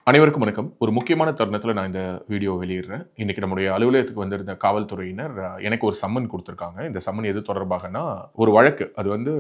அனைவருக்கும் வணக்கம். ஒரு முக்கியமான தருணத்தில நான் இந்த வீடியோ வெளியிடுறேன். இன்னைக்கு நம்முடைய அலுவலகத்துக்கு வந்திருந்த காவல்துறையினர் எனக்கு ஒரு சம்மன் குடுத்திருக்காங்க. இந்த சம்மன் எது தொடர்பாகன்னா, ஒரு வழக்கு. அது வந்து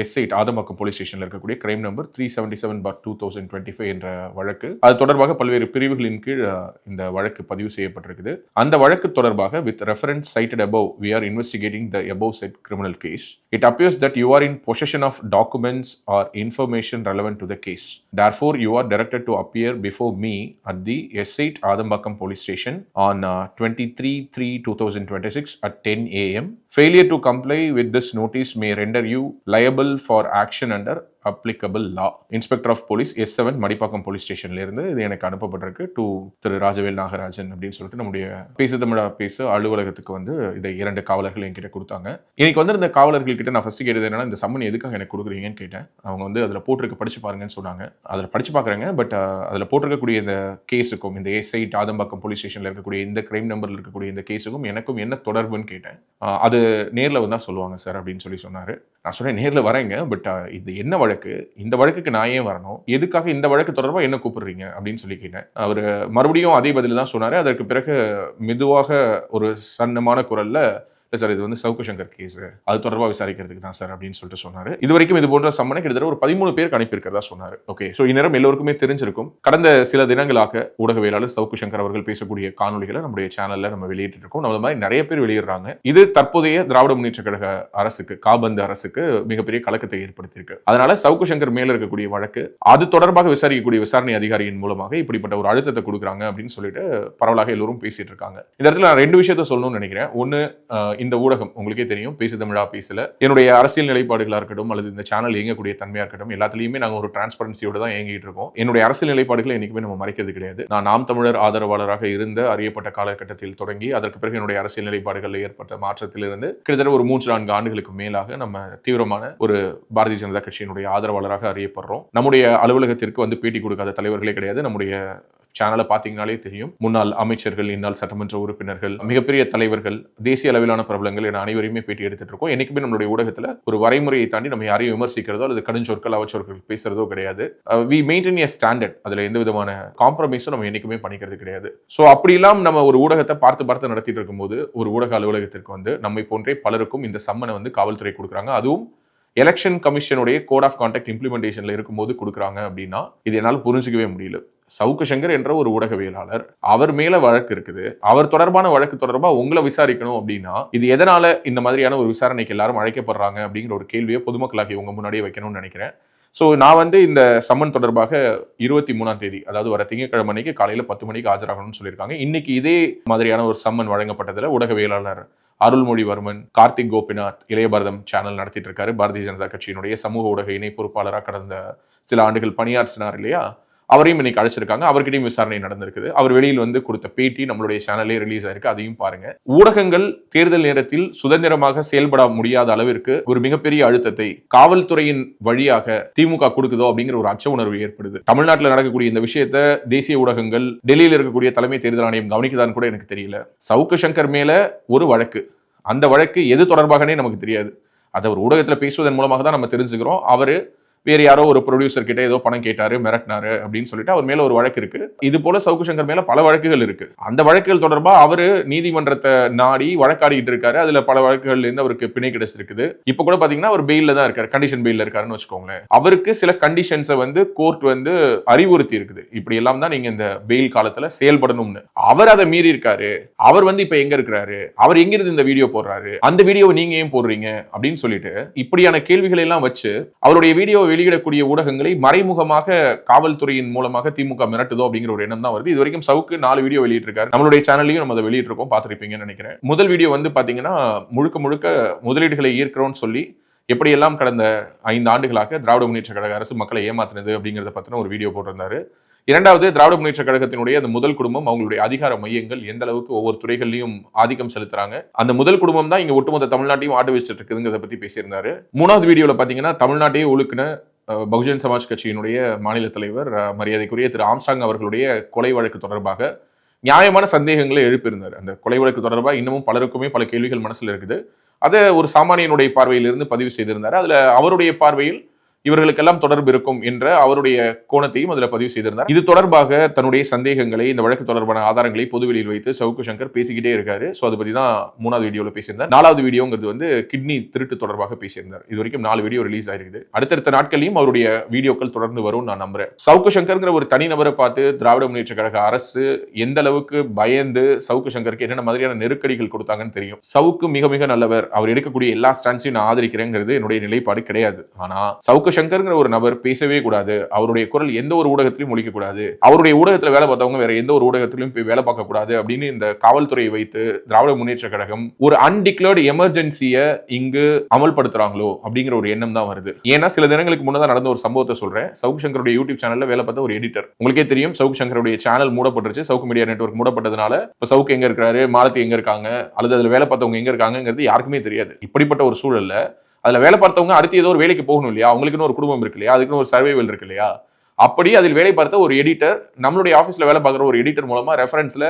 எஸ்8 ஆதம்பாக்கம் போலீஸ் ஸ்டேஷன்ல இருக்கக்கூடிய கிரைம் நம்பர் 377/2025 என்ற வழக்கு. அது தொடர்பாக பல்வேறு பிரிவுகளின் கீழ் இந்த வழக்கு பதிவு செய்யப்பட்டிருக்குது. அந்த வழக்கு தொடர்பாக with reference cited above, we are investigating the above said criminal case. It appears that you are in possession of documents or information relevant to the case. Therefore, you are directed to appear before me at the S8 Adambakam Police Station on 23/3/2026 at 10 a.m. Failure to comply with this notice may render you liable for action under applicable law. Inspector of police S7 Madipakkam police ஸ்டேஷன்ல இருந்து இது எனக்கு அனுப்பப்பட்டிருக்கு to Thiru Rajavel Nagarajan அப்படின்னு சொல்லிட்டு நம்முடைய பேசு தமிழா பேசு அலுவலகத்துக்கு வந்து இதை 2 காவலர்கள் என்கிட்ட கொடுத்தாங்க. இன்னைக்கு வந்து இந்த காவலர்கள் கிட்ட நான் ஃபர்ஸ்ட் கேட்டது என்னன்னா, இந்த சம்மன் எதுக்காக எனக்கு கொடுக்குறீங்கன்னு கேட்டேன். அவங்க வந்து அதில் போட்டிருக்க படிச்சு பாருங்கன்னு சொன்னாங்க. அதில் படிச்சு பார்க்குறேங்க. பட் அதில் போட்டிருக்கக்கூடிய இந்த கேஸுக்கும் இந்த S8 ஆதம்பாக்கம் போலீஸ் ஸ்டேஷன்ல இருக்கக்கூடிய இந்த கிரைம் நம்பர்ல இருக்கக்கூடிய இந்த கேஸுக்கும் எனக்கும் என்ன தொடர்புன்னு கேட்டேன். அது நேரில் வந்தால் சொல்லுவாங்க சார் அப்படின்னு சொன்னார். நான் சொன்னேன் நேரில் வரேங்க, பட் இது என்ன வழக்கு, இந்த வழக்குக்கு நான் ஏன் வரணும், எதுக்காக இந்த வழக்கு தொடர்பாக என்ன கூப்பிடுறீங்க அப்படின்னு கேட்டேன். அவர் மறுபடியும் அதே பதில் தான் சொன்னார். அதற்கு பிறகு மெதுவாக ஒரு சன்னமான குரல்ல, இல்லை சார் இது வந்து சவுக்கு சங்கர் கேஸ், அது தொடர்பாக விசாரிக்கிறதுக்கு தான் சார் அப்படின்னு சொன்னார். இது வரைக்கும் இது போன்ற சம்மனை கிட்டத்தட்ட ஒரு 13 பேருக்கு அனுப்பியிருக்கிறதா சொன்னார். ஓகே, ஸோ இந்நேரம் எல்லோருக்குமே தெரிஞ்சிருக்கும். கடந்த சில தினங்களாக ஊடகவியலாளர் சவுக்கு சங்கர் அவர்கள் பேசக்கூடிய காணொலிகளை நம்முடைய சேனல்ல நம்ம வெளியிட்டு இருக்கோம். நம்ம மாதிரி நிறைய பேர் வெளியிடுறாங்க. இது தற்போதைய திராவிட முன்னேற்ற கழக அரசுக்கு, காபந்து அரசுக்கு மிகப்பெரிய கலக்கத்தை ஏற்படுத்தியிருக்கு. அதனால சவுக்கு சங்கர் மேல இருக்கக்கூடிய வழக்கு, அது தொடர்பாக விசாரிக்கக்கூடிய விசாரணை அதிகாரியின் மூலமாக இப்படிப்பட்ட ஒரு அழுத்தத்தை கொடுக்குறாங்க அப்படின்னு சொல்லிட்டு பரவலாக எல்லோரும் பேசிட்டு இருக்காங்க. இந்த இடத்துல நான் 2 விஷயத்த சொல்லணும்னு நினைக்கிறேன். ஒன்னு, இந்த ஊடகம் உங்களுக்கே தெரியும், பேசு தமிழா பேசல என்னுடைய அரசியல் நிலைப்பாடுகளா இருக்கட்டும் அல்லது இந்த சேனல் இயங்கக்கூடிய தன்மையா இருக்கட்டும், எல்லாத்துலயுமே நாங்க ஒரு டிரான்ஸ்பரன்சியோட தான் இயங்கிட்டு இருக்கோம். என்னுடைய அரசியல் நிலைப்பாடுகளை என்னைக்குமே நம்ம மறைக்கிறது கிடையாது. நான் நாம் தமிழர் ஆதரவாளராக இருந்த அறியப்பட்ட காலகட்டத்தில் தொடங்கி அதற்கு பிறகு என்னுடைய அரசியல் நிலைப்பாடுகளில் ஏற்பட்ட மாற்றத்திலிருந்து கிட்டத்தட்ட ஒரு 3-4 ஆண்டுகளுக்கு மேலாக நம்ம தீவிரமான ஒரு பாரதிய ஜனதா கட்சியினுடைய ஆதரவாளராக அறியப்படுறோம். நம்முடைய அலுவலகத்திற்கு வந்து பேட்டி கொடுக்காத தலைவர்களே கிடையாது. நம்முடைய சேனலை பார்த்தீங்கனாலே தெரியும். முன்னாள் அமைச்சர்கள், இந்நாள் சட்டமன்ற உறுப்பினர்கள், மிகப்பெரிய தலைவர்கள், தேசிய அளவிலான பிரபலங்கள் என அனைவரையுமே பேட்டி எடுத்துட்டு இருக்கோம். என்னைக்குமே நம்மளுடைய ஊடகத்தில் ஒரு வரைமுறையை தாண்டி நம்ம யாரையும் விமர்சிக்கிறதோ அல்லது கடுஞ்சொற்கள் அவச்சொற்கள் பேசுறதோ கிடையாது. We maintain a standard. அதுல எந்த விதமான காம்ப்ரமைஸும் நம்ம என்னைக்குமே பண்ணிக்கிறது கிடையாது. ஸோ அப்படிலாம் நம்ம ஒரு ஊடகத்தை பார்த்து நடத்திட்டு இருக்கும்போது ஒரு ஊடக அலுவலகத்திற்கு வந்து நம்மை போன்றே பலருக்கும் இந்த சம்மனை வந்து காவல்துறை கொடுக்குறாங்க. அதுவும் எலெக்ஷன் கமிஷனுடைய கோட் ஆஃப் கான்டாக்ட் இம்ப்ளிமெண்டேஷன்ல இருக்கும்போது கொடுக்குறாங்க அப்படின்னா இது என்னால் புரிஞ்சிக்கவே முடியல. சவுக்கு சங்கர் என்ற ஒரு ஊடகவியலாளர், அவர் மேல வழக்கு இருக்குது, அவர் தொடர்பான வழக்கு தொடர்பாக உங்களை விசாரிக்கணும் அப்படின்னா இது எதனால இந்த மாதிரியான ஒரு விசாரணைக்கு எல்லாரும் அழைக்கப்படுறாங்க அப்படிங்கிற ஒரு கேள்வியை பொதுமக்களாகி உங்க முன்னாடியே வைக்கணும்னு நினைக்கிறேன். ஸோ நான் வந்து இந்த சம்மன் தொடர்பாக 23ஆம் தேதி, அதாவது வர திங்கட்கிழமை அன்னைக்கு காலையில 10 மணிக்கு ஆஜராகணும்னு சொல்லியிருக்காங்க. இன்னைக்கு இதே மாதிரியான ஒரு சம்மன் வழங்கப்பட்டதில் ஊடகவியலாளர் அருள்மொழிவர்மன், கார்த்திக் கோபிநாத் இளையபாரதம் சேனல் நடத்திட்டு இருக்காரு. பாரதிய ஜனதா கட்சியினுடைய சமூக ஊடக இணை பொறுப்பாளராக கடந்த சில ஆண்டுகள் பணியாற்றினார் இல்லையா, அவரையும் இன்னைக்கு அழைச்சிருக்காங்க. அவர்கிட்டையும் விசாரணை நடந்திருக்குது. அவர் வெளியில் வந்து கொடுத்த பேட்டி நம்மளுடைய சேனலே ரிலீஸ் ஆயிருக்கு, அதையும் பாருங்க. ஊடகங்கள் தேர்தல் நேரத்தில் சுதந்திரமாக செயல்பட முடியாத அளவிற்கு ஒரு மிகப்பெரிய அழுத்தத்தை காவல்துறையின் வழியாக திமுக கொடுக்குதோ அப்படிங்கிற ஒரு அச்ச உணர்வு ஏற்படுது. தமிழ்நாட்டில் நடக்கக்கூடிய இந்த விஷயத்தை தேசிய ஊடகங்கள், டெல்லியில் இருக்கக்கூடிய தலைமை தேர்தல் ஆணையம் கவனிக்குதான்னு கூட எனக்கு தெரியல. சவுக்கு சங்கர் மேல ஒரு வழக்கு, அந்த வழக்கு எது தொடர்பாகனே நமக்கு தெரியாது. அதை ஒரு ஊடகத்தில் பேசுவதன் மூலமாக தான் நம்ம தெரிஞ்சுக்கிறோம். அவரு வேறு யாரோ ஒரு ப்ரொடியூசர் கிட்ட ஏதோ பணம் கேட்டாரு, மிரட்டினாரு அப்படின்னு சொல்லிட்டு அவர் மேல ஒரு வழக்கு இருக்கு. இது போல சவுக்கு சங்கர் மேல பல வழக்குகள் இருக்கு. அந்த வழக்குகள் தொடர்பா அவரு நீதிமன்றத்தை நாடி வழக்காடிட்டு இருக்காரு. அதுல பல வழக்குகள்ல இருந்து அவருக்கு பிணை கிடைச்சிருக்குது. இப்ப கூட பாத்தீங்கன்னா அவர் பெயில்ல தான் இருக்காரு, கண்டிஷன் பெயில்ல இருக்காருன்னு வச்சுக்கோங்களேன். அவருக்கு சில கண்டிஷன்ஸை வந்து கோர்ட் வந்து அறிவுறுத்தி இருக்குது, இப்படி எல்லாம் தான் நீங்க இந்த பெயில் காலத்துல செயல்படணும்னு. அவர் அதை மீறி இருக்காரு. அவர் வந்து இப்ப எங்க இருக்கிறாரு, அவர் எங்கிருந்து இந்த வீடியோ போடுறாரு, அந்த வீடியோவை நீங்க ஏன் போடுறீங்க அப்படின்னு சொல்லிட்டு இப்படியான கேள்விகளை எல்லாம் வச்சு அவருடைய வீடியோ வெளியிடக்கூடிய ஊடகங்களை மறைமுகமாக காவல்துறையின் மூலமாக திமுக மிரட்டுதோ அப்படிங்கிற ஒரு எண்ணம் தான் வருது. இது வரைக்கும் சவுக்கு 4 வீடியோ வெளியிட்டிருக்காரு. நம்மளுடைய சேனல்லையும் நம்ம அதை வெளியிட்டிருக்கோம், பார்த்திருப்பீங்கன்னு நினைக்கிறேன். முதல் வீடியோ வந்து பாத்தீங்கன்னா முழுக்க முதலீடுகளை ஈர்க்கிறோம்னு சொல்லி எப்படியெல்லாம் கடந்த 5 ஆண்டுகளாக திராவிட முன்னேற்ற கழக அரசு மக்களை ஏமாத்தினது அப்படிங்கிறத பத்தின ஒரு வீடியோ போட்டிருந்தாரு. இரண்டாவது, திராவிட முன்னேற்ற கழகத்தினுடைய அந்த முதல் குடும்பம், அவங்களுடைய அதிகார மையங்கள் எந்த அளவுக்கு ஒவ்வொரு துறைகள்லையும் ஆதிக்கம் செலுத்துறாங்க, அந்த முதல் குடும்பம் தான் இங்க ஒட்டுமொத்த தமிழ்நாட்டையும் ஆண்டு வச்சுட்டு இருக்குதுங்கிறத பத்தி பேசியிருந்தாரு. 3வது வீடியோல பாத்தீங்கன்னா தமிழ்நாட்டையே ஒழுக்கின பகுஜன் சமாஜ் கட்சியினுடைய மாநில தலைவர் மரியாதைக்குரிய திரு ஆம்ஸ்டாங் அவர்களுடைய கொலை வழக்கு தொடர்பாக நியாயமான சந்தேகங்களை எழுப்பியிருந்தார். அந்த கொலை வழக்கு தொடர்பாக இன்னமும் பலருக்குமே பல கேள்விகள் மனசுல இருக்குது. அதை ஒரு சாமானியனுடைய பார்வையிலிருந்து பதிவு செய்திருந்தார். அதுல அவருடைய பார்வையில் இவர்களுக்கெல்லாம் தொடர்பு இருக்கும் என்ற அவருடைய கோணத்தையும் அதில் பதிவு செய்திருந்தார். இது தொடர்பாக தன்னுடைய சந்தேகங்களை, இந்த வழக்கு தொடர்பான ஆதாரங்களை பொதுவெளியில் வைத்து சவுக்கு சங்கர் பேசிக்கிட்டே இருக்காரு. ஸோ அதை பற்றி தான் 3வது வீடியோவில் பேசியிருந்தார். 4வது வீடியோங்கிறது வந்து கிட்னி திருட்டு தொடர்பாக பேசியிருந்தார். இது வரைக்கும் 4 வீடியோ ரிலீஸ் ஆயிருக்குது. அடுத்தடுத்த நாட்களையும் அவருடைய வீடியோக்கள் தொடர்ந்து வரும் நான் நம்புறேன். சவுக்கு சங்கர்ங்கிற ஒரு தனிநபரை பார்த்து திராவிட முன்னேற்ற கழக அரசு எந்த அளவுக்கு பயந்து சவுக்கு சங்கருக்கு என்னென்ன மாதிரியான நெருக்கடிகள் கொடுத்தாங்கன்னு தெரியும். சவுக்கு மிக மிக நல்லவர், அவர் எடுக்கக்கூடிய எல்லா ஸ்டாண்ட்ஸையும் நான் ஆதரிக்கிறேங்கிறது என்னுடைய நிலைப்பாடு கிடையாது. ஆனா சவுக்கு சங்கர்ங்கிற ஒரு நபர் பேசவே கூடாது, அவருடைய குரல் எந்த ஒரு ஊடகத்திலும் ஒலிக்க கூடாது, அவருடைய ஊடகத்தில் வேலை பார்த்தவங்க வேற எந்த ஒரு ஊடகத்திலும் போய் வேலை பார்க்க கூடாது அப்படின்னு இந்த காவல்துறையை வைத்து திராவிட முன்னேற்ற கழகம் ஒரு அன்டிக்ளேர்டு எமர்ஜென்சியை இங்கு அமல்படுத்துறாங்களோ அப்படிங்கிற ஒரு எண்ணம் தான் வருது. ஏன்னா சில தினங்களுக்கு முன்னதான் நடந்த ஒரு சம்பவத்தை சொல்றேன். சவுக்கு சங்கருடைய யூடியூப் சேனல்ல வேலை பார்த்த ஒரு எடிட்டர், உங்களுக்கே தெரியும் சவுக்கு சங்கருடைய சேனல் மூடப்பட்டுருச்சு. சவுக்கு மீடியா நெட்வொர்க் மூடப்பட்டதுனால இப்ப சவுக்கு எங்க இருக்காரு, மாலத்தி எங்க இருக்காங்க, அல்லது அதுல வேலை பார்த்தவங்க எங்க இருக்காங்கிறது யாருக்குமே தெரியாது. இப்படிப்பட்ட ஒரு சூழல்ல அதுல வேலை பார்த்தவங்க அடுத்து ஏதோ ஒரு வேலைக்கு போகணும் இல்லையா, அவங்களுக்குன்னு ஒரு குடும்பம் இருக்கு இல்லையா, அதுக்குன்னு ஒரு சர்வைவல் இருக்கு இல்லையா. அப்படி அதில் வேலை பார்த்த ஒரு எடிட்டர் நம்மளுடைய ஆஃபீஸ்ல வேலை பார்க்குற ஒரு எடிட்டர் மூலமா ரெஃபரன்ஸ்ல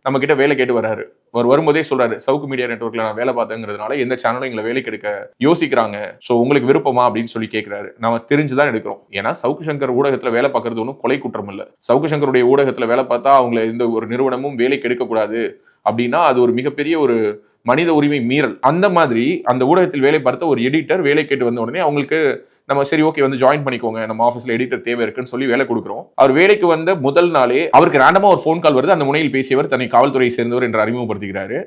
நம்ம கிட்ட வேலை கேட்டு வர்றாரு. அவர் வரும்போதே சொல்றாரு, சவுக்கு மீடியா நெட்வொர்க்ல நான் வேலை பார்த்தேங்கிறதுனால எந்த சேனலும் எங்களை வேலைக்கு எடுக்க யோசிக்கிறாங்க, ஸோ உங்களுக்கு விருப்பமா அப்படின்னு சொல்லி கேட்கிறாரு. நம்ம தெரிஞ்சுதான் எடுக்கிறோம். ஏன்னா சவுக்கு சங்கர் ஊடகத்துல வேலை பார்க்கறது ஒன்றும் கொலை குற்றம் இல்லை. சவுக்கு சங்கருடைய ஊடகத்துல வேலை பார்த்தா அவங்களை எந்த ஒரு நிறுவனமும் வேலைக்கு எடுக்கக்கூடாது அப்படின்னா அது ஒரு மிகப்பெரிய ஒரு மனித உரிமை மீறல். அந்த மாதிரி அந்த ஊடகத்தில் வேலை பார்த்த ஒரு எடிட்டர் வேலை கேட்டு வந்த உடனே அவங்களுக்கு நம்ம சரி ஓகே வந்து ஜாயின் பண்ணிக்கோங்க, நம்ம ஆஃபீஸ்ல எடிட்டர் தேவை இருக்குன்னு சொல்லி வேலை கொடுக்குறோம். அவர் வேலைக்கு வந்த முதல் நாளே அவருக்கு ரேண்டமா ஒரு ஃபோன் கால் வருது. அந்த முனையில் பேசியவர் தன்னை காவல்துறையை சேர்ந்தவர் என்று அறிமுகப்படுத்துகிறாரு.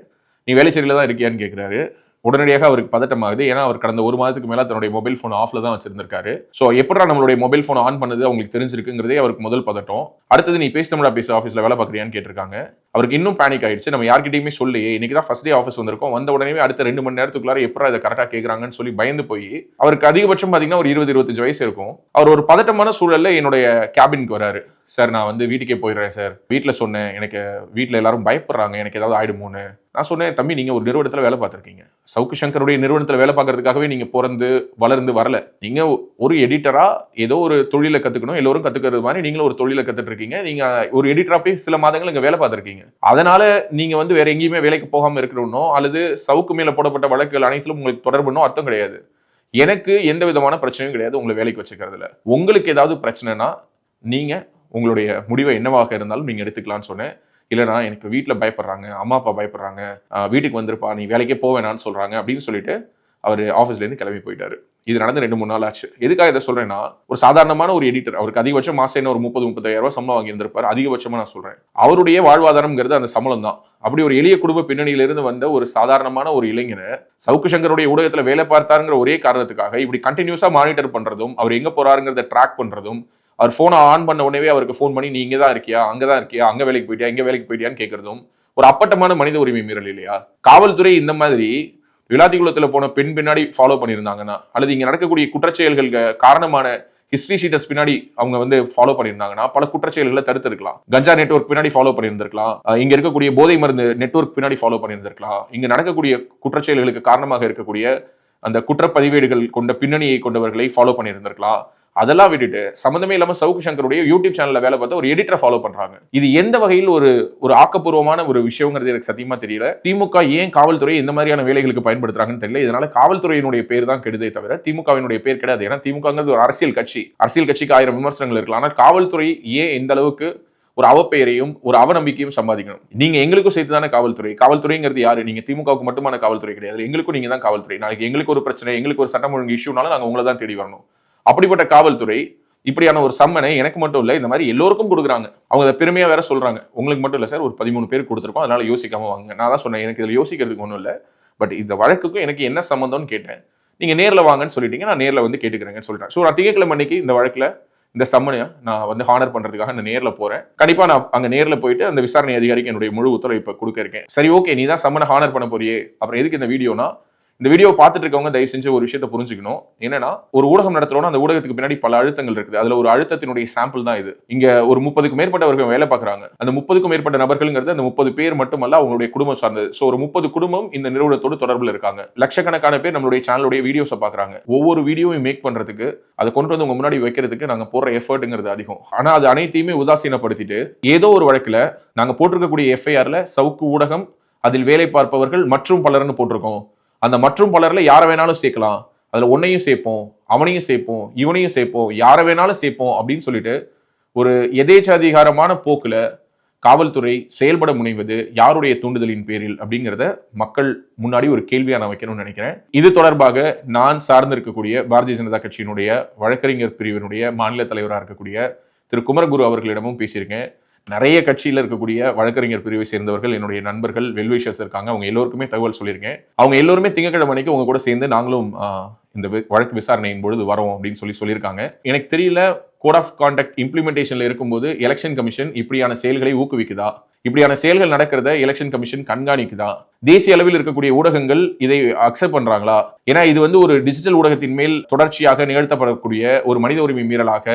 நீ வேலை சரியில தான் இருக்கியான்னு கேட்கிறாரு. உடனடியாக அவருக்கு பதட்டமாகுது. ஏன்னா அவர் கடந்த 1 மாதத்துக்கு மேல தன்னுடைய மொபைல் போன் ஆஃப்ல தான் வச்சிருந்திருக்காரு. சோ எப்படா நம்மளுடைய மொபைல் போன் ஆன் பண்ணது அவங்களுக்கு தெரிஞ்சிருக்குங்கிறதே அவருக்கு முதல் பதட்டம். அடுத்தது நீ பேசிட்டோம்டா பேச ஆஃபீஸ்ல வேலை பார்க்கறியான்னு கேட்டிருக்காங்க. அவருக்கு இன்னும் பேனிக் ஆயிடுச்சு. நம்ம யார்கிட்டயுமே சொல்லியே, இன்னைக்கு தான் ஃபர்ஸ்ட் டே ஆஃபீஸ் வந்திருக்கோம், வந்த உடனே அடுத்த 2 மணி நேரத்துக்குள்ளார எப்படா இதை கரெக்டா கேட்கறாங்கன்னு சொல்லி பயந்து போய் அவருக்கு அதிகபட்சம் பாத்தீங்கன்னா ஒரு 20-25 வயசு இருக்கும். அவர் ஒரு பதட்டமான சூழல்ல என்னுடைய கேபினுக்கு வராரு. சார் நான் வந்து வீட்டுக்கே போயிடுறேன் சார், வீட்டில் சொன்னேன், எனக்கு வீட்டில் எல்லாரும் பயப்படுறாங்க, எனக்கு ஏதாவது ஆயிடுமோன்னு. நான் சொன்னேன், தம்பி நீங்க ஒரு நிறுவனத்தில் வேலை பார்த்துருக்கீங்க, சவுக்கு சங்கருடைய நிறுவனத்தில் வேலை பார்க்கறதுக்காகவே நீங்க பிறந்து வளர்ந்து வரல. நீங்க ஒரு எடிட்டரா ஏதோ ஒரு தொழிலை கத்துக்கணும், எல்லோரும் கத்துக்கிறது மாதிரி நீங்களும் ஒரு தொழிலை கத்துட்டு இருக்கீங்க. நீங்க ஒரு எடிட்டரா போய் சில மாதங்கள் இங்க வேலை பார்த்துருக்கீங்க. அதனால நீங்க வந்து வேற எங்கேயுமே வேலைக்கு போகாம இருக்கணும்னோ அல்லது சவுக்கு மேல போடப்பட்ட வழக்குகள் அனைத்திலும் உங்களுக்கு தொடர்புனோ அர்த்தம் கிடையாது. எனக்கு எந்த விதமான பிரச்சனையும் கிடையாது உங்களை வேலைக்கு வச்சுக்கிறதுல. உங்களுக்கு ஏதாவது பிரச்சனைனா நீங்க உங்களுடைய முடிவை என்னவாக இருந்தாலும் நீங்க எடுத்துக்கலாம்னு சொன்னேன். இல்லைனா எனக்கு வீட்டில் பயப்படுறாங்க, அம்மா அப்பா பயப்படுறாங்க, வீட்டுக்கு வந்துருப்பா, நீ வேலைக்கே போவேனான்னு சொல்றாங்க அப்படின்னு சொல்லிட்டு அவர் ஆஃபீஸ்லேருந்து கிளம்பி போயிட்டாரு. இது நடந்து 2-3 நாள் ஆச்சு. எதுக்காக இதை சொல்றேன்னா, ஒரு சாதாரணமான ஒரு எடிட்டர், அவருக்கு அதிகபட்சம் மாசம் என்ன ஒரு 30-35 ரூபாய் சம்பளம் வாங்கி இருந்திருப்பாரு. அதிகபட்சமா நான் சொல்றேன், அவருடைய வாழ்வாதாரம்ங்கிறது அந்த சம்பளம் தான். அப்படி ஒரு எளிய குடும்ப பின்னணியிலிருந்து வந்த ஒரு சாதாரணமான ஒரு இளைஞரை சவுக்கு சங்கருடைய ஊடகத்துல வேலை பார்த்தாருங்கிற ஒரே காரணத்துக்காக இப்படி கண்டினியூஸா மானிட்டர் பண்றதும், அவர் எங்க போறாருங்கிறத ட்ராக் பண்றதும், அவர் போனை ஆன் பண்ண உடனே அவருக்கு ஃபோன் பண்ணி நீ இங்கே தான் இருக்கியா, அங்கதான் இருக்கியா, அங்க வேலைக்கு போயிட்டியா, இங்க வேலைக்கு போயிட்டியான்னு கேட்கறதும் ஒரு அப்பட்டமான மனித உரிமை மீறல் இல்லையா? காவல்துறை இந்த மாதிரி விளாத்திக்குளத்துல போன பெண் பின்னாடி ஃபாலோ பண்ணியிருந்தாங்கன்னா, அல்லது இங்க நடக்கக்கூடிய குற்றச்செயல்கள் காரணமான ஹிஸ்டரி ஷீட்டர்ஸ் பின்னாடி அவங்க வந்து ஃபாலோ பண்ணியிருந்தாங்கன்னா பல குற்றச்செயல்களை தடுத்திருக்கலாம். கஞ்சா நெட்வொர்க் பின்னாடி ஃபாலோ பண்ணியிருந்திருக்கலாம், இங்க இருக்கக்கூடிய போதை மருந்து நெட்வொர்க் பின்னாடி ஃபாலோ பண்ணியிருந்திருக்கலாம், இங்க நடக்கக்கூடிய குற்றச்செயல்களுக்கு காரணமாக இருக்கக்கூடிய அந்த குற்றப்பதிவேடுகள் கொண்ட பின்னணியை கொண்டவர்களை ஃபாலோ பண்ணியிருந்திருக்கலாம். அதெல்லாம் விட்டுட்டு சம்பந்தமே இல்லாம சவுக்கு சங்கருடைய யூடியூப் சேனல்ல வேலை பார்த்த ஒரு எடிட்டரை ஃபாலோ பண்றாங்க. இது எந்த வகையில் ஒரு ஆக்கப்பூர்வமான ஒரு விஷயங்கிறது எனக்கு சத்தியமா தெரியல. திமுக ஏன் காவல்துறை இந்த மாதிரியான வேலைகளுக்கு பயன்படுத்துறாங்கன்னு தெரியல. இதனால காவல்துறையினுடைய பேர் தான் கெடுதே தவிர திமுகவினுடைய பேர் கிடையாது. ஏன்னா திமுகங்கிறது ஒரு அரசியல் கட்சி, அரசியல் கட்சிக்கு 1000 விமர்சனங்கள் இருக்கலாம். ஆனால் காவல்துறை ஏன் இந்த அளவுக்கு ஒரு அவப்பெயரையும் ஒரு அவநம்பிக்கையும் சம்பாதிக்கணும்? நீங்க எங்களுக்கும் சேர்த்து தானே காவல்துறை. காவல்துறைங்கிறது யாரு? நீங்க திமுகவுக்கு மட்டுமான காவல்துறை கிடையாது, எங்களுக்கும் நீங்க தான் காவல்துறை. நாளைக்கு எங்களுக்கு ஒரு பிரச்சனை, எங்களுக்கு ஒரு சட்டம் ஒழுங்கு இஷ்யூனாலும் நாங்க உங்களை தான் தேடி வரணும். அப்படிப்பட்ட காவல்துறை இப்படியான ஒரு சம்மனை எனக்கு மட்டும் இல்ல, இந்த மாதிரி எல்லோருக்கும் கொடுக்குறாங்க. அவங்க அதை பெருமையா வேற சொல்றாங்க, உங்களுக்கு மட்டும் இல்ல சார், ஒரு 13 பேருக்கு கொடுத்துருக்கோம், அதனால யோசிக்காம வாங்க. நான் தான் சொன்னேன், எனக்கு இதுல யோசிக்கிறதுக்கு ஒன்றும் இல்லை, பட் இந்த வழக்குக்கும் எனக்கு என்ன சம்பந்தம்னு கேட்டேன். நீங்க நேரில் வாங்கன்னு சொல்லிட்டீங்க, நான் நேரில் வந்து கேட்டுக்கிறேன்னு சொல்லிட்டேன். ஸோ நான் திங்கட்கிழமை அன்னைக்கு இந்த வழக்குல இந்த சம்மனையா நான் வந்து ஹானர் பண்றதுக்காக நான் நேரில் போறேன். கண்டிப்பா நான் அங்க நேரில் போயிட்டு அந்த விசாரணை அதிகாரிக்கு என்னுடைய முழு ஒத்துழைப்பை கொடுக்க இருக்கேன். சரி ஓகே, நீ தான் சம்மனை ஹானர் பண்ண போறியே, அப்புறம் எதுக்கு இந்த வீடியோனா? இந்த வீடியோ பார்த்துட்டு இருக்கவங்க தயவு செஞ்சு ஒரு விஷயத்தை புரிஞ்சுக்கணும். என்னன்னா, ஒரு ஊடகம் நடத்துறோம்னா அந்த ஊடகத்துக்கு பின்னாடி பல அழுத்தங்கள் இருக்குது. அதுல ஒரு அழுத்தத்தினுடைய சாம்பிள் தான் இது. இங்க ஒரு 30க்கும் மேற்பட்டவர்கள் வேலை பார்க்குறாங்க. அந்த 30க்கும் மேற்பட்ட நபர்கள்ங்கிறது அந்த 30 பேர் மட்டுமல்ல, அவங்களுடைய குடும்பம் சார்ந்தது. ஸோ ஒரு 30 குடும்பம் இந்த நிறுவனத்தோடு தொடர்பில் இருக்காங்க. லட்சக்கணக்கான பேர் நம்மளுடைய சேனலுடைய வீடியோஸை பார்க்குறாங்க. ஒவ்வொரு வீடியோவையும் மேக் பண்றதுக்கு, அதை கொண்டு வந்து உங்க முன்னாடி வைக்கிறதுக்கு நாங்க போடுற எஃபர்ட்ங்கிறது அதிகம். ஆனா அது அனைத்தையுமே உதாசீனப்படுத்திட்டு ஏதோ ஒரு வழக்குல நாங்க போட்டிருக்கக்கூடிய எஃப்ஐஆர்ல சவுக்கு ஊடகம், அதில் வேலை பார்ப்பவர்கள் மற்றும் பலர்னு போட்டிருக்கோம். அந்த மற்றும் பலர்ல யாரை வேணாலும் சேர்க்கலாம், அதுல உன்னையும் சேர்ப்போம், அவனையும் சேர்ப்போம், இவனையும் சேர்ப்போம், யாரை வேணாலும் சேர்ப்போம் அப்படின்னு சொல்லிட்டு ஒரு எதேச்சாதிகாரமான போக்குல காவல்துறை செயல்பட முனைவது யாருடைய தூண்டுதலின் பேரில் அப்படிங்கிறத மக்கள் முன்னாடி ஒரு கேள்வியா நான் வைக்கணும்னு நினைக்கிறேன். இது தொடர்பாக நான் சார்ந்திருக்கக்கூடிய பாரதிய ஜனதா கட்சியினுடைய வழக்கறிஞர் பிரிவினுடைய மாநில தலைவராக இருக்கக்கூடிய திரு குமரகுரு அவர்களிடமும் பேசியிருக்கேன். நிறைய கட்சியில் இருக்கக்கூடிய வழக்கறிஞர் பிரிவை சேர்ந்தவர்கள் என்னுடைய நண்பர்கள் வெல்விஷர்ஸ் இருக்காங்க. அவங்க எல்லோருக்குமே தகவல் சொல்லியிருக்கேன். அவங்க எல்லோருமே திங்கட்கிழமை அன்னைக்கு உங்க கூட சேர்ந்து நாங்களும் இந்த வழக்கு விசாரணையின் பொழுது வரோம் அப்படின்னு சொல்லியிருக்காங்க. எனக்கு தெரியல, கோட் ஆஃப் கான்டக்ட் இம்ப்ளிமெண்டேஷன்ல இருக்கும்போது எலெக்ஷன் கமிஷன் இப்படியான செயல்களை ஊக்குவிக்குதா, இப்படியான செயல்கள் நடக்கிறத எலெக்ஷன் கமிஷன் கண்காணிக்குதா, தேசிய அளவில் இருக்கக்கூடிய ஊடகங்கள் இதை அக்செப்ட் பண்றாங்களா? ஏன்னா இது ஒரு டிஜிட்டல் ஊடகத்தின் மேல் தொடர்ச்சியாக நிகழ்த்தப்படக்கூடிய ஒரு மனித உரிமை மீறலாக,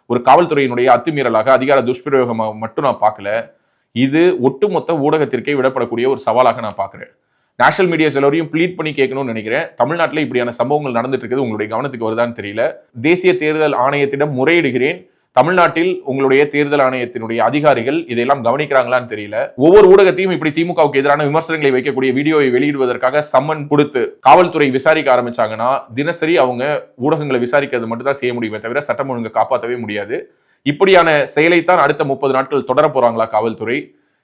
ஒரு காவல்துறையினுடைய அத்துமீறலாக, அதிகார துஷ்பிரயோகமாக மட்டும் நான் பார்க்கல. இது ஒட்டுமொத்த ஊடகத்திற்கே விடப்படக்கூடிய ஒரு சவாலாக நான் பார்க்கிறேன். நேஷனல் மீடியாஸ் எல்லோரையும் ப்ளீட் பண்ணி கேட்கணும்னு நினைக்கிறேன். தமிழ்நாட்டில் இப்படியான சம்பவங்கள் நடந்துட்டு இருக்குது, உங்களுடைய கவனத்துக்கு வருதான்னு தெரியல. தேசிய தேர்தல் ஆணையத்திடம் முறையிடுகிறேன். தமிழ்நாட்டில் உங்களுடைய தேர்தல் ஆணையத்தினுடைய அதிகாரிகள் இதையெல்லாம் கவனிக்கிறாங்களான்னு தெரியல. ஒவ்வொரு ஊடகத்தையும் இப்படி திமுகவுக்கு எதிரான விமர்சனங்களை வைக்கக்கூடிய வீடியோவை வெளியிடுவதற்காக சம்மன் கொடுத்து காவல்துறை விசாரிக்க ஆரம்பிச்சாங்கன்னா தினசரி அவங்க ஊடகங்களை விசாரிக்கிறது மட்டும் தான் செய்ய முடியுமே தவிர சட்டம் ஒழுங்கை காப்பாற்றவே முடியாது. இப்படியான செயலைத்தான் அடுத்த 30 நாட்கள் தொடர போறாங்களா காவல்துறை?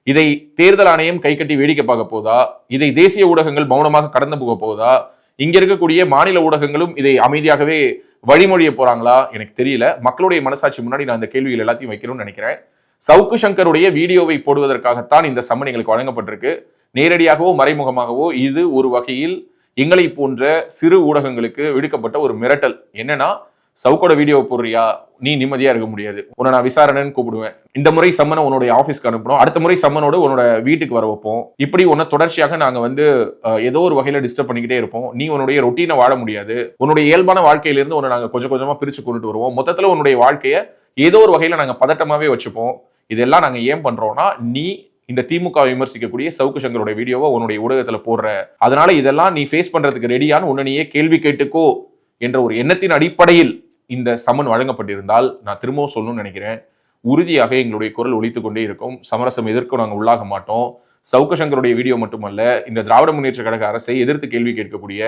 இதை தேர்தல் ஆணையம் கை கட்டி வேடிக்கை பார்க்க போதா? இதை தேசிய ஊடகங்கள் மௌனமாக கடந்து போக போதா? இங்க இருக்கக்கூடிய மாநில ஊடகங்களும் இதை அமைதியாகவே வழிமொழிய போறாங்களா? எனக்கு தெரியல. மக்களுடைய மனசாட்சி முன்னாடி நான் இந்த கேள்விகள் எல்லாத்தையும் வைக்கணும்னு நினைக்கிறேன். சவுக்கு சங்கருடைய வீடியோவை போடுவதற்காகத்தான் இந்த சம்மன் எங்களுக்கு வழங்கப்பட்டிருக்கு. நேரடியாகவோ மறைமுகமாகவோ இது ஒரு வகையில் எங்களை போன்ற சிறு ஊடகங்களுக்கு விடுக்கப்பட்ட ஒரு மிரட்டல். என்னன்னா, சவுக்கோட வீடியோ போடுறியா, நீ நிம்மதியா இருக்க முடியாது, உன்னை நான் விசாரணைன்னு கூப்பிடுவேன், இந்த முறை சம்மனை உன்னுடைய ஆஃபீஸ்க்கு அனுப்பணும், அடுத்த முறை சம்மனோடு உன்னோட வீட்டுக்கு வர வைப்போம், இப்படி உன்னை தொடர்ச்சியாக நாங்க ஏதோ ஒரு வகையில டிஸ்டர்ப் பண்ணிக்கிட்டே இருப்போம், நீ உன்னுடைய ரொட்டீனை வாழ முடியாது, உன்னுடைய இயல்பான வாழ்க்கையிலிருந்து உன்னை நாங்க கொஞ்சம் கொஞ்சமா பிரிச்சு கொண்டுட்டு வருவோம், மொத்தத்துல உன்னுடைய வாழ்க்கையை ஏதோ ஒரு வகையில நாங்க பதட்டமாவே வச்சுப்போம். இதெல்லாம் நாங்க ஏன் பண்றோம்னா, நீ இந்த திமுக விமர்சிக்கக்கூடிய சவுக்கு சங்கரோட வீடியோவை உன்னுடைய ஊடகத்துல போடுற, அதனால இதெல்லாம் நீ ஃபேஸ் பண்றதுக்கு ரெடியான்னு உன்னை நீயே கேள்வி கேட்டுக்கோ என்ற ஒரு எண்ணத்தின் அடிப்படையில் இந்த சம்மன் வழங்கப்பட்டிருந்தால், நான் திரும்பவும் சொல்லணும்னு நினைக்கிறேன், உறுதியாக எங்களுடைய குரல் ஒலித்துக் கொண்டே இருக்கும். சமரசம் எதிர்க்க நாங்கள் உள்ளாக மாட்டோம். சவுக்கு சங்கருடைய வீடியோ மட்டுமல்ல, இந்த திராவிட முன்னேற்ற கழக அரசை எதிர்த்து கேள்வி கேட்கக்கூடிய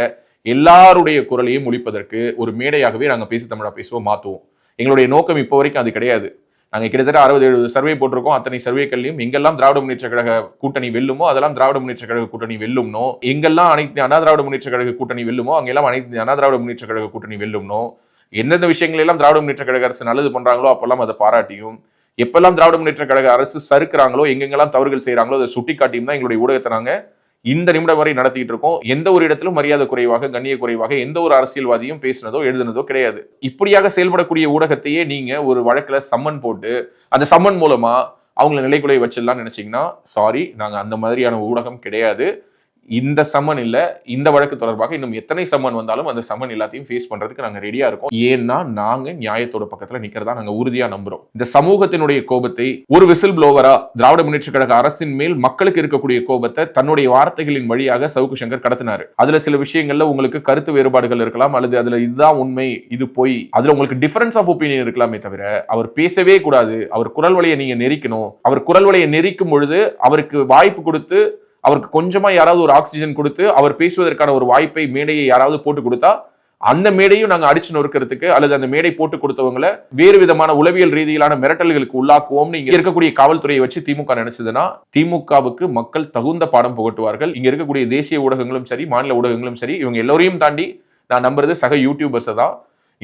எல்லாருடைய குரலையும் ஒலிப்பதற்கு ஒரு மேடையாகவே நாங்கள் பேசு தமிழா பேசுவோம் மாற்றுவோம். எங்களுடைய நோக்கம் இப்போ வரைக்கும் அது கிடையாது. நாங்கள் கிட்டத்தட்ட 60-70 சர்வே போட்டிருக்கோம். அத்தனை சர்வேக்கள்லையும் எங்கெல்லாம் திராவிட முன்னேற்ற கழக கூட்டணி வெல்லுமோ அதெல்லாம் திராவிட முன்னேற்ற கழக கூட்டணி வெல்லும்னோ, எங்கெல்லாம் அனைத்து அண்ணா திராவிட முன்னேற்ற கழக கூட்டணி வெல்லுமோ அங்கெல்லாம் அனைத்து அண்ணா திராவிட முன்னேற்ற கழக கூட்டணி வெல்லும்னோ, எந்தெந்த விஷயங்கள் எல்லாம் திராவிட முன்னேற்ற கழக அரசு நல்லது பண்றாங்களோ அப்பெல்லாம் அதை பாராட்டியும், எப்பெல்லாம் திராவிட முன்னேற்ற கழக அரசு சறுக்குறாங்களோ, எங்கெங்கெல்லாம் தவறுகள் செய்யறாங்களோ அதை சுட்டி காட்டியும் தான் எங்களுடைய ஊடகத்தை நாங்க இந்த நிமிடம் வரை நடத்திட்டு இருக்கோம். எந்த ஒரு இடத்திலும் மரியாதை குறைவாக, கண்ணிய குறைவாக எந்த ஒரு அரசியல்வாதியும் பேசினதோ எழுதுனதோ கிடையாது. இப்படியாக செயல்படக்கூடிய ஊடகத்தையே நீங்க ஒரு வழக்குல சம்மன் போட்டு அந்த சம்மன் மூலமா அவங்களை நிலைக்குலைய வச்சிடலாம் நினைச்சீங்கன்னா, சாரி, நாங்க அந்த மாதிரியான ஊடகம் கிடையாது. இந்த சம்மன் இல்ல, இந்த வழக்கு தொடர்பாக இன்னும் எத்தனை சம்மன் வந்தாலும் அந்த சம்மன் எல்லாத்தையும் ஃபேஸ் பண்றதுக்கு நாங்க ரெடியா இருக்கோம். ஏன்னா நாங்க நியாயத்தோட பக்கத்துல நிக்கிறதா நாங்க உறுதியா நம்புறோம். இந்த சமூகத்தினுடைய கோபத்தை ஒரு விசில் ப்ளோவரா திராவிட முன்னேற்ற கழக அரசின் மேல் மக்களுக்கு இருக்கக்கூடிய கோபத்தை தன்னுடைய வார்த்தைகளின் வழியாக சவுக்கு சங்கர் கடத்தினாரு. அதுல சில விஷயங்கள்ல உங்களுக்கு கருத்து வேறுபாடுகள் இருக்கலாம், அல்லது அதுல இதுதான் உண்மை இது பொய், அதுல உங்களுக்கு டிஃபரன்ஸ் ஆஃப் ஒப்பீனியன் இருக்கலாமே தவிர அவர் பேசவே கூடாது. அவர் குரல் வலையை நீங்க நெரிக்கணும். அவர் குரல் வலையை நெரிக்கும் பொழுது அவருக்கு வாய்ப்பு கொடுத்து, அவருக்கு கொஞ்சமா யாராவது ஒரு ஆக்சிஜன் கொடுத்து அவர் பேசுவதற்கான ஒரு வாய்ப்பை, மேடையை யாராவது போட்டு கொடுத்தா அந்த மேடையும் நாங்க அடிச்சு நொறுக்கிறதுக்கு, அல்லது அந்த மேடை போட்டு கொடுத்தவங்களை வேறு விதமான உளவியல் ரீதியிலான மிரட்டல்களுக்கு உள்ளாக்குவோம்னு இங்க இருக்கக்கூடிய காவல்துறையை வச்சு திமுக நினைச்சதுன்னா, திமுகவுக்கு மக்கள் தகுந்த பாடம் புகட்டுவார்கள். இங்க இருக்கக்கூடிய தேசிய ஊடகங்களும் சரி, மாநில ஊடகங்களும் சரி, இவங்க எல்லோரையும் தாண்டி நான் நம்புறது சக யூடியூபர்ஸ் தான்.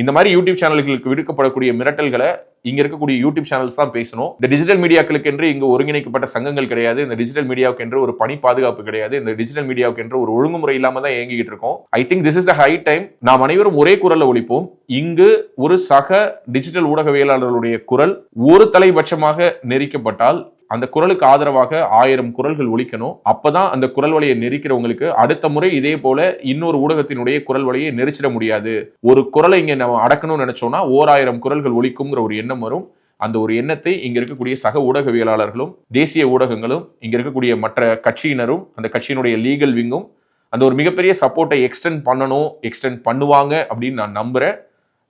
இந்த மாதிரி யூடியூப் சேனல்களுக்கு விடுக்கப்படக்கூடிய மிரட்டல்களை இங்க இருக்கக்கூடிய யூடியூப் சேனல்ஸ் தான் பேசணும். இந்த டிஜிட்டல் மீடியாக்களுக்கு என்று இங்கு ஒருங்கிணைக்கப்பட்ட சங்கங்கள் கிடையாது. இந்த டிஜிட்டல் மீடியாவுக்கு என்று ஒரு பணி பாதுகாப்பு கிடையாது. இந்த டிஜிட்டல் மீடியாவுக்கு என்று ஒரு ஒழுங்குமுறை இல்லாம தான் இயங்கிட்டு இருக்கோம். I think this is the high time. நாம் அனைவரும் ஒரே குரல்ல ஒலிப்போம். இங்கு ஒரு சக டிஜிட்டல் ஊடகவியலாளர்களுடைய குரல் ஒரு தலைபட்சமாக நெரிக்கப்பட்டால் அந்த குரலுக்கு ஆதரவாக 1000 குரல்கள் ஒலிக்கணும். அப்பதான் அந்த குரல் வலையை நெரிக்கிறவங்களுக்கு அடுத்த முறை இதே போல இன்னொரு ஊடகத்தினுடைய குரல் வலையை நெரிச்சிட முடியாது. ஒரு குரலை இங்க நம்ம அடக்கணும்னு நினைச்சோம்னா 1000 குரல்கள் ஒலிக்கும்ங்கிற ஒரு எண்ணம் வரும். அந்த ஒரு எண்ணத்தை இங்க இருக்கக்கூடிய சக ஊடகவியலாளர்களும், தேசிய ஊடகங்களும், இங்க இருக்கக்கூடிய மற்ற கட்சியினரும், அந்த கட்சியினுடைய லீகல் விங்கும் அந்த ஒரு மிகப்பெரிய சப்போர்ட்டை எக்ஸ்டெண்ட் பண்ணுவாங்க அப்படின்னு நான் நம்புறேன்.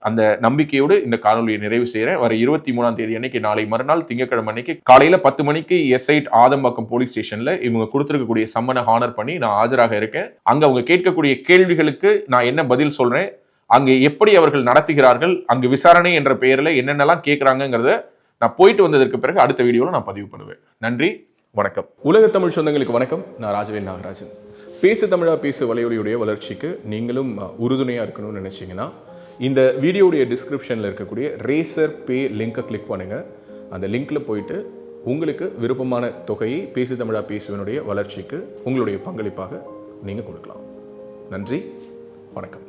அந்த நம்பிக்கையோடு இந்த காணொலியை நிறைவு செய்கிறேன். வர 23ஆம் தேதி அன்னைக்கு, நாளை மறுநாள் திங்கட்கிழமை அன்னைக்கு காலையில 10 மணிக்கு எஸ்8 ஆதம்பாக்கம் போலீஸ் ஸ்டேஷன்ல இவங்க கொடுத்திருக்கக்கூடிய சம்மனை ஹானர் பண்ணி நான் ஆஜராக இருக்கேன். அங்க அவங்க கேட்கக்கூடிய கேள்விகளுக்கு நான் என்ன பதில் சொல்றேன், அங்கே எப்படி அவர்கள் நடத்துகிறார்கள், அங்கு விசாரணை என்ற பெயரில் என்னென்னலாம் கேட்குறாங்கிறத நான் போயிட்டு வந்ததற்கு பிறகு அடுத்த வீடியோவில் நான் பதிவு பண்ணுவேன். நன்றி, வணக்கம். உலக தமிழ் சொந்தங்களுக்கு வணக்கம். நான் ராஜவேல் நாகராஜன். பேசு தமிழா பேசு வலையொலியுடைய வளர்ச்சிக்கு நீங்களும் உறுதுணையாக இருக்கணும்னு நினச்சிங்கன்னா இந்த வீடியோடைய டிஸ்கிரிப்ஷனில் இருக்கக்கூடிய ரேசர் பே லிங்கை கிளிக் பண்ணுங்கள். அந்த லிங்க்கில் போயிட்டு உங்களுக்கு விருப்பமான தொகையை பேசு தமிழா பேசுவனுடைய வளர்ச்சிக்கு உங்களுடைய பங்களிப்பாக நீங்கள் கொடுக்கலாம். நன்றி, வணக்கம்.